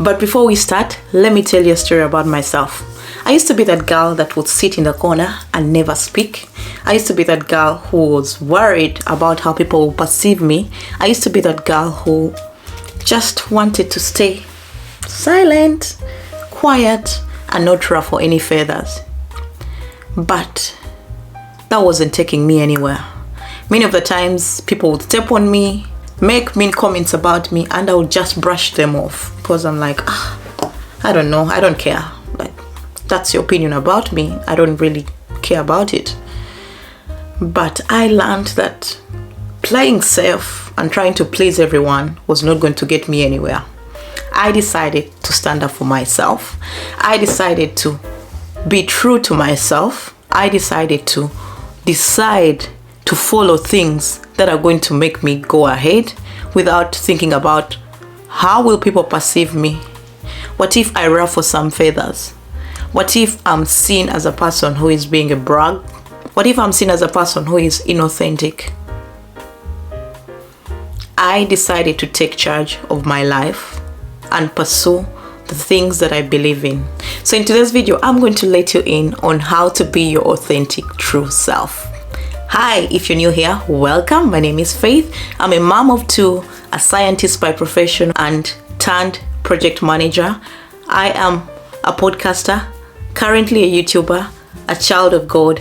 But before we start, let me tell you a story about myself. I used to be that girl that would sit in the corner and never speak. I used to be that girl who was worried about how people would perceive me. I used to be that girl who just wanted to stay silent, quiet, and not ruffle any feathers. But that wasn't taking me anywhere. Many of the times people would step on me, make mean comments about me, and I would just brush them off because I'm like, I don't know, I don't care. Like, that's your opinion about me. I don't really care about it. But I learned that playing safe and trying to please everyone was not going to get me anywhere. I decided to stand up for myself. I decided to be true to myself. I decided to decide to follow things that are going to make me go ahead without thinking about how will people perceive me. What if I ruffle some feathers? What if I'm seen as a person who is being a brag? What if I'm seen as a person who is inauthentic? I decided to take charge of my life and pursue the things that I believe in. So in today's video, I'm going to let you in on how to be your authentic, true self. Hi, if you're new here, welcome. My name is Faith. I'm a mom of two, a scientist by profession, and turned project manager. I am a podcaster, currently a YouTuber, a child of God,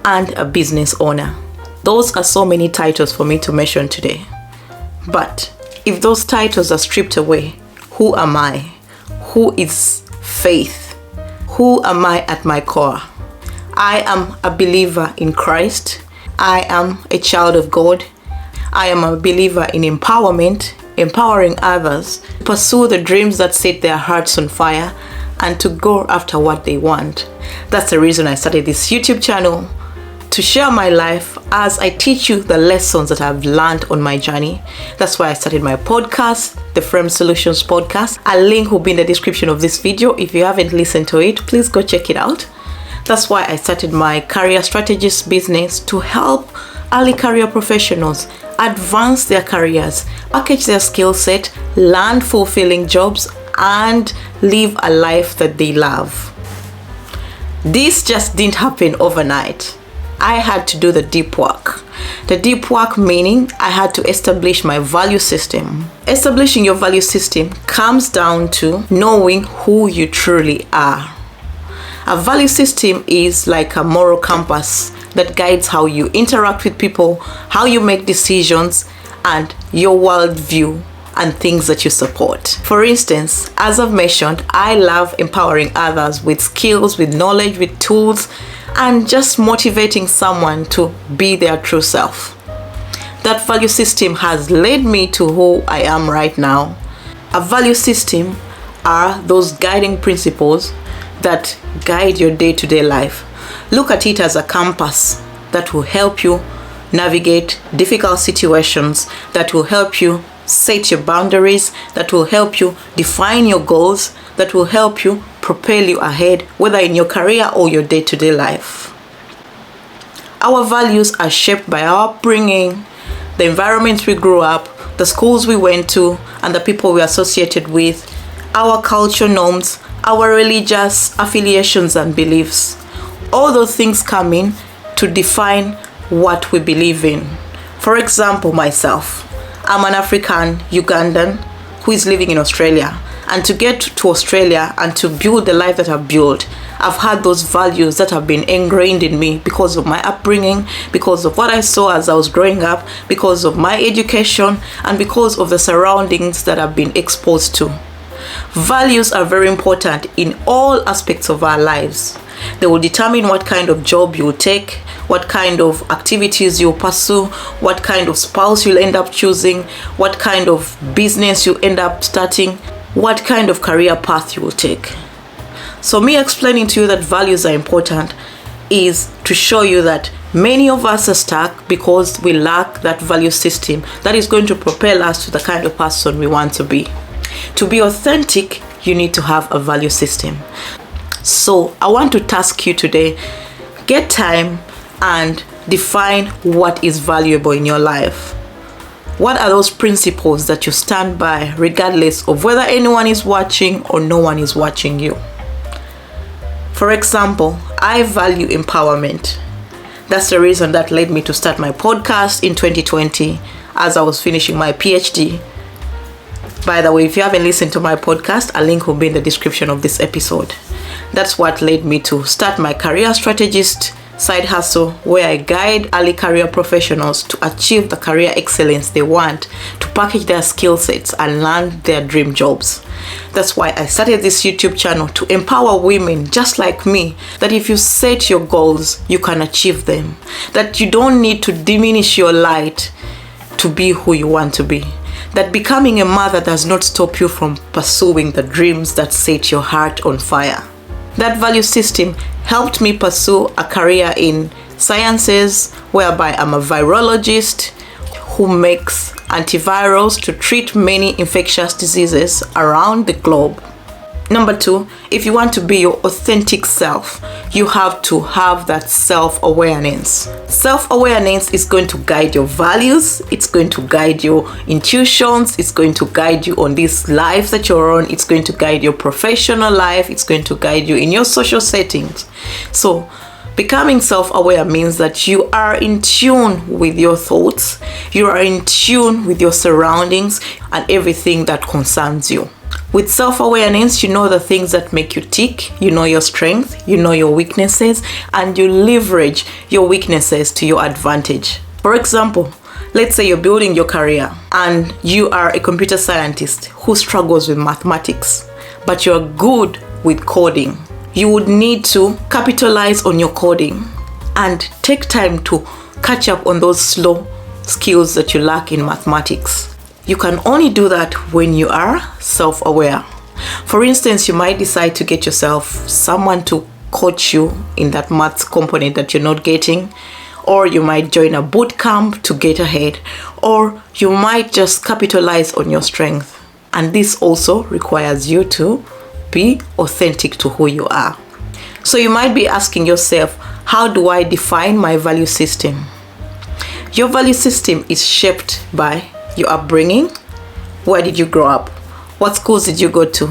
and a business owner. Those are so many titles for me to mention today. But if those titles are stripped away, who am I? Who is Faith? Who am I at my core? I am a believer in Christ. I am a child of God. I am a believer in empowerment, empowering others to pursue the dreams that set their hearts on fire and to go after what they want. That's the reason I started this YouTube channel, to share my life as I teach you the lessons that I've learned on my journey. That's why I started my podcast, the Frame Solutions Podcast. A link will be in the description of this video. If you haven't listened to it, please go check it out. That's why I started my career strategies business, to help early career professionals advance their careers, package their skill set, land fulfilling jobs, and live a life that they love. This just didn't happen overnight. I had to do the deep work. The deep work meaning I had to establish my value system. Establishing your value system comes down to knowing who you truly are. A value system is like a moral compass that guides how you interact with people, how you make decisions, and your worldview and things that you support. For instance, as I've mentioned, I love empowering others with skills, with knowledge, with tools, and just motivating someone to be their true self. That value system has led me to who I am right now. A value system are those guiding principles that guide your day-to-day life. Look at it as a compass that will help you navigate difficult situations, that will help you set your boundaries, that will help you define your goals, that will help you propel you ahead, whether in your career or your day-to-day life. Our values are shaped by our upbringing, the environment we grew up, the schools we went to, and the people we associated with, our culture norms, our religious affiliations and beliefs. All those things come in to define what we believe in. For example, myself, I'm an African Ugandan who is living in Australia. And to get to Australia and to build the life that I've built, I've had those values that have been ingrained in me because of my upbringing, because of what I saw as I was growing up, because of my education, and because of the surroundings that I've been exposed to. Values are very important in all aspects of our lives. They will determine what kind of job you'll take, what kind of activities you'll pursue, what kind of spouse you'll end up choosing, what kind of business you'll end up starting, what kind of career path you will take. So me explaining to you that values are important is to show you that many of us are stuck because we lack that value system that is going to propel us to the kind of person we want to be. To be authentic, you need to have a value system. So I want to task you today, get time and define what is valuable in your life. What are those principles that you stand by regardless of whether anyone is watching or no one is watching you? For example, I value empowerment. That's the reason that led me to start my podcast in 2020 as I was finishing my PhD. By the way, if you haven't listened to my podcast, a link will be in the description of this episode. That's what led me to start my career strategist side hustle, where I guide early career professionals to achieve the career excellence they want, to package their skill sets and land their dream jobs. That's why I started this YouTube channel, to empower women just like me, that if you set your goals, you can achieve them. That you don't need to diminish your light to be who you want to be. That becoming a mother does not stop you from pursuing the dreams that set your heart on fire. That value system helped me pursue a career in sciences, whereby I'm a virologist who makes antivirals to treat many infectious diseases around the globe. Number 2, if you want to be your authentic self, you have to have that self-awareness. Self-awareness is going to guide your values, it's going to guide your intuitions, it's going to guide you on this life that you're on, it's going to guide your professional life, it's going to guide you in your social settings. So, becoming self-aware means that you are in tune with your thoughts, you are in tune with your surroundings and everything that concerns you. With self-awareness, you know the things that make you tick, you know your strength, you know your weaknesses, and you leverage your weaknesses to your advantage. For example, let's say you're building your career and you are a computer scientist who struggles with mathematics, but you're good with coding. You would need to capitalize on your coding and take time to catch up on those slow skills that you lack in mathematics. You can only do that when you are self-aware. For instance, you might decide to get yourself someone to coach you in that maths component that you're not getting, or you might join a boot camp to get ahead, or you might just capitalize on your strength. And this also requires you to be authentic to who you are. So you might be asking yourself, how do I define my value system? Your value system is shaped by your upbringing. Where did you grow up? What schools did you go to?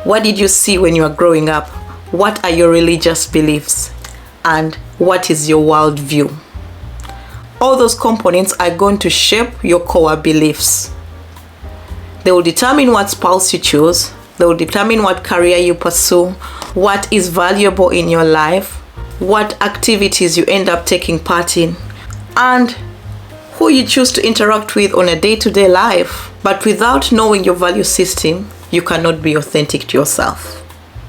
What did you see when you were growing up? What are your religious beliefs? And what is your worldview? All those components are going to shape your core beliefs. They will determine what spouse you choose. They will determine what career you pursue, what is valuable in your life, what activities you end up taking part in, and who you choose to interact with on a day-to-day life. But without knowing your value system, you cannot be authentic to yourself.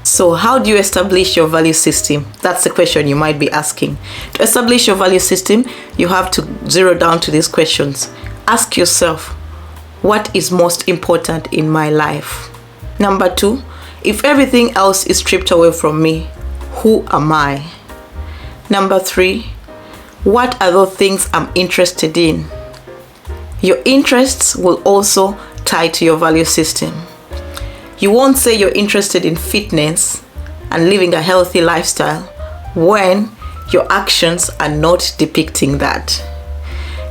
So how do you establish your value system? That's the question you might be asking. To establish your value system, you have to zero down to these questions. Ask yourself, what is most important in my life? Number 2, if everything else is stripped away from me, who am I? Number 3, what are those things I'm interested in? Your interests will also tie to your value system. You won't say you're interested in fitness and living a healthy lifestyle when your actions are not depicting that.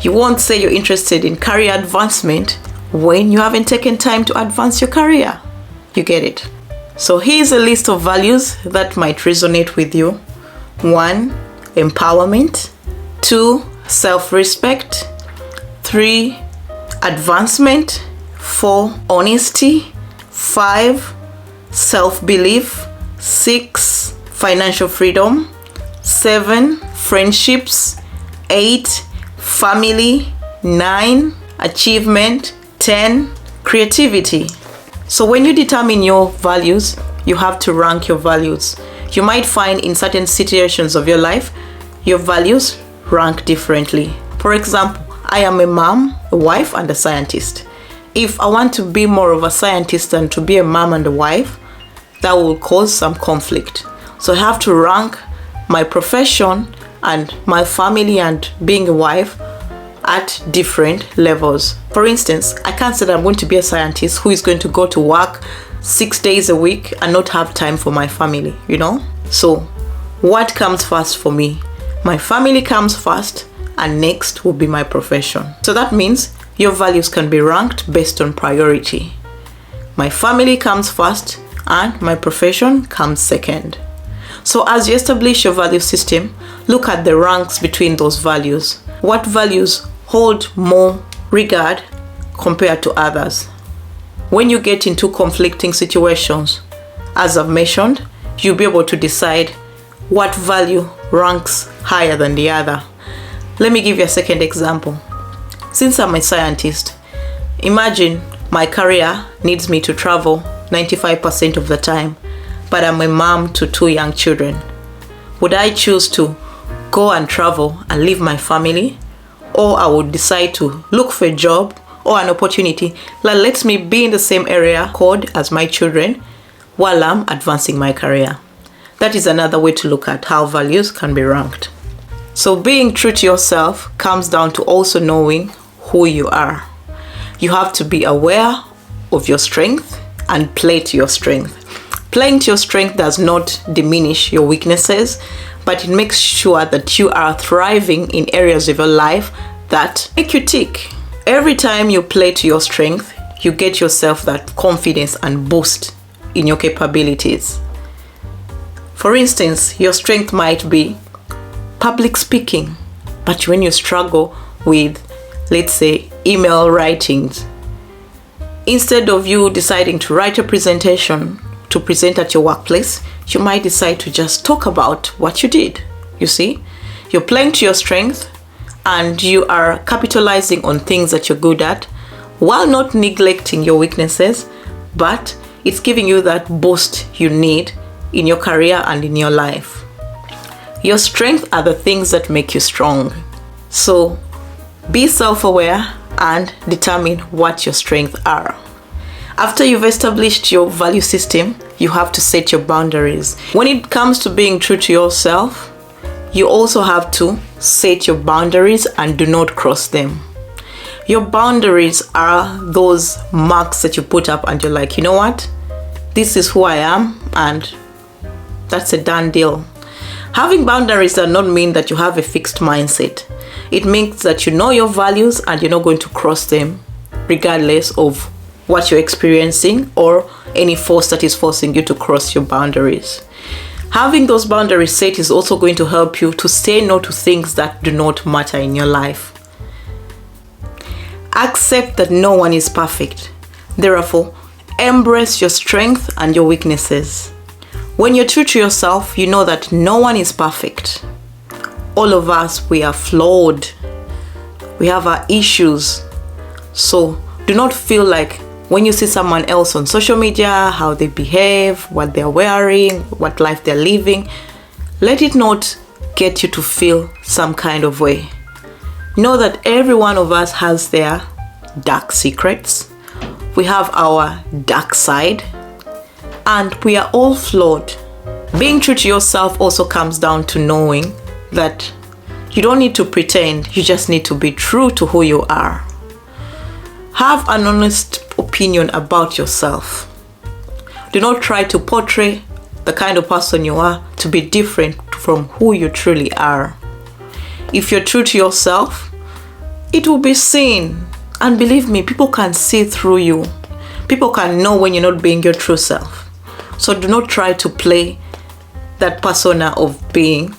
You won't say you're interested in career advancement when you haven't taken time to advance your career. You get it? So here's a list of values that might resonate with you. 1, empowerment. 2, self-respect. 3, advancement. 4, honesty. 5, self-belief. 6, financial freedom. 7, friendships. 8, family. 9, achievement. 10, creativity. So when you determine your values, you have to rank your values. You might find in certain situations of your life, your values rank differently. For example, I am a mom, a wife, and a scientist. If I want to be more of a scientist than to be a mom and a wife, that will cause some conflict. So I have to rank my profession and my family and being a wife at different levels. For instance, I can't say that I'm going to be a scientist who is going to go to work 6 days a week and not have time for my family, you know? So what comes first for me? My family comes first, and next will be my profession. So that means your values can be ranked based on priority. My family comes first and my profession comes second. So as you establish your value system, look at the ranks between those values. What values hold more regard compared to others? When you get into conflicting situations, as I've mentioned, you'll be able to decide what value ranks higher than the other. Let me give you a second example. Since I'm a scientist, imagine my career needs me to travel 95% of the time, but I'm a mom to 2 young children. Would I choose to go and travel and leave my family? Or I would decide to look for a job or an opportunity that lets me be in the same area code as my children while I'm advancing my career? That is another way to look at how values can be ranked. So being true to yourself comes down to also knowing who you are. You have to be aware of your strength and play to your strength. Playing to your strength does not diminish your weaknesses, but it makes sure that you are thriving in areas of your life that make you tick. Every time you play to your strength, you get yourself that confidence and boost in your capabilities. For instance, your strength might be public speaking, but when you struggle with, let's say, email writings, instead of you deciding to write a presentation to present at your workplace, you might decide to just talk about what you did. You see, you're playing to your strength and you are capitalizing on things that you're good at while not neglecting your weaknesses, but it's giving you that boost you need in your career and in your life. Your strengths are the things that make you strong. So be self-aware and determine what your strengths are. After you've established your value system, you have to set your boundaries. When it comes to being true to yourself, you also have to set your boundaries and do not cross them. Your boundaries are those marks that you put up and you're like, you know what? This is who I am, and that's a done deal. Having boundaries does not mean that you have a fixed mindset. It means that you know your values and you're not going to cross them regardless of what you're experiencing or any force that is forcing you to cross your boundaries. Having those boundaries set is also going to help you to say no to things that do not matter in your life. Accept that no one is perfect. Therefore, embrace your strengths and your weaknesses. When you're true to yourself, you know that no one is perfect. All of us, we are flawed. We have our issues. So do not feel like when you see someone else on social media, how they behave, what they're wearing, what life they're living, let it not get you to feel some kind of way. Know that every one of us has their dark secrets. We have our dark side, and we are all flawed. Being true to yourself also comes down to knowing that you don't need to pretend, you just need to be true to who you are. Have an honest opinion about yourself. Do not try to portray the kind of person you are to be different from who you truly are. If you're true to yourself, it will be seen. And believe me, people can see through you. People can know when you're not being your true self. So do not try to play that persona of being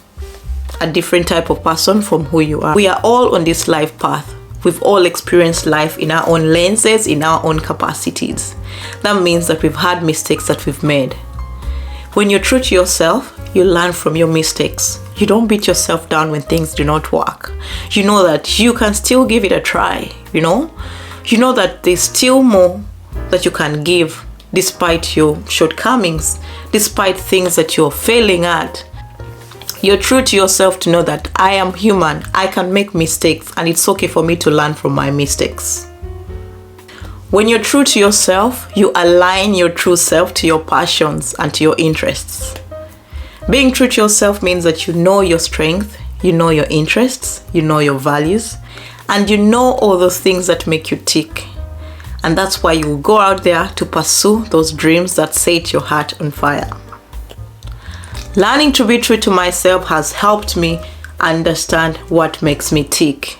a different type of person from who you are. We are all on this life path. We've all experienced life in our own lenses, in our own capacities. That means that we've had mistakes that we've made. When you're true to yourself, you learn from your mistakes. You don't beat yourself down when things do not work. You know that you can still give it a try, you know? You know that there's still more that you can give despite your shortcomings, despite things that you're failing at. You're true to yourself to know that I am human, I can make mistakes, and it's okay for me to learn from my mistakes. When you're true to yourself, you align your true self to your passions and to your interests. Being true to yourself means that you know your strength, you know your interests, you know your values, and you know all those things that make you tick. And that's why you will go out there to pursue those dreams that set your heart on fire. Learning to be true to myself has helped me understand what makes me tick.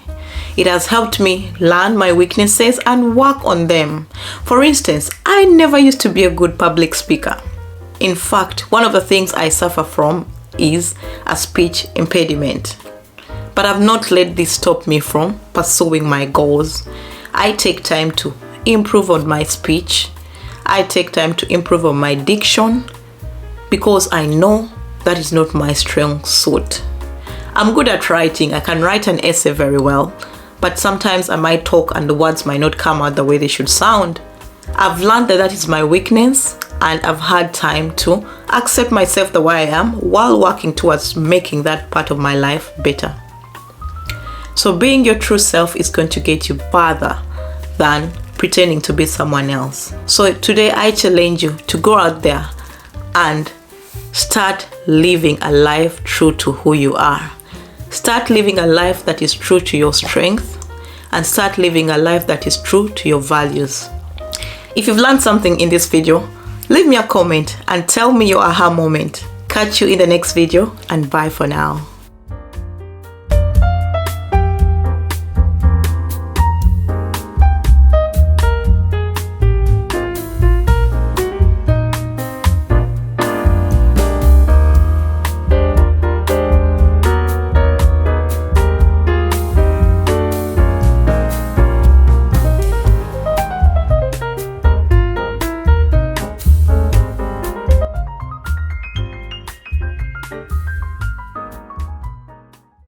It has helped me learn my weaknesses and work on them. For instance, I never used to be a good public speaker. In fact, one of the things I suffer from is a speech impediment. But I've not let this stop me from pursuing my goals. I take time to improve on my speech. I take time to improve on my diction because I know that is not my strong suit. I'm good at writing. I can write an essay very well, but sometimes I might talk and the words might not come out the way they should sound. I've learned that is my weakness, and I've had time to accept myself the way I am while working towards making that part of my life better. So being your true self is going to get you further than pretending to be someone else. So today I challenge you to go out there and start living a life true to who you are. Start living a life that is true to your strength, and start living a life that is true to your values. If you've learned something in this video, leave me a comment and tell me your aha moment. Catch you in the next video, and bye for now.